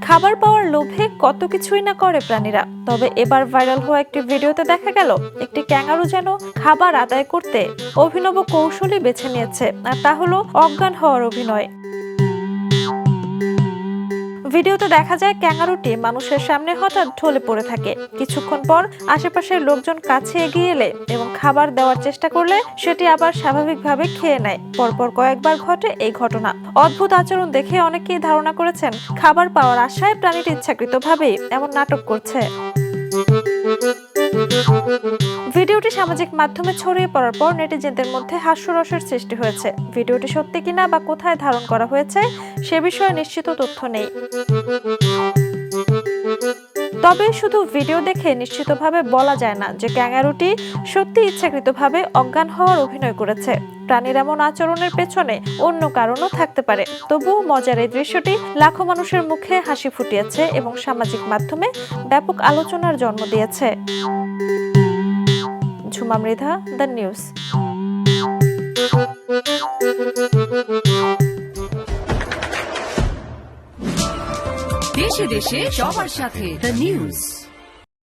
খাবার পাওয়ার লোভে কত কিছুই না করে প্রাণীরা। তবে এবার ভাইরাল হওয়া একটি ভিডিওতে দেখা গেল একটি ক্যাঙ্গারু যেন খাবার আদায় করতে অভিনব কৌশলই বেছে নিয়েছে, আর তা হলো অজ্ঞান হওয়ার অভিনয়। ভিডিওতে দেখা যায় ক্যাঙ্গারুটি মানুষের সামনে হঠাৎ ঢলে পড়ে থাকে। কিছুক্ষণ পর আশেপাশের লোকজন কাছে এগিয়ে এলে এবং খাবার দেওয়ার চেষ্টা করলে সেটি আবার স্বাভাবিকভাবে খেয়ে নেয়। পরপর কয়েকবার ঘটে এই ঘটনা। অদ্ভুত আচরণ দেখে অনেকেই ধারণা করেছেন খাবার পাওয়ার আশায় প্রাণীটি ইচ্ছাকৃতভাবেই এমন নাটক করছে। ভিডিওটি সামাজিক মাধ্যমে ছড়িয়ে পড়ার পর নেটিজেনদের মধ্যে হাস্যরসের সৃষ্টি হয়েছে। ভিডিওটি সত্যি কিনা বা কোথায় ধারণ করা হয়েছে সে বিষয়ে নিশ্চিত তথ্য নেই। তবে শুধু ভিডিও দেখে নিশ্চিতভাবে বলা যায় না যে ক্যাঙ্গারুটি সত্যি ইচ্ছাকৃতভাবে অজ্ঞান হওয়ার অভিনয় করেছে। প্রাণীর এমন আচরণের পেছনে অন্য কারণও থাকতে পারে। তবুও মজার এই দৃশ্যটি লাখো মানুষের মুখে হাসি ফুটিয়েছে এবং সামাজিক মাধ্যমে ব্যাপক আলোচনার জন্ম দিয়েছে। Jhuma Mridha, the news. দেশে দেশে সবার সাথে, দ্য নিউজ।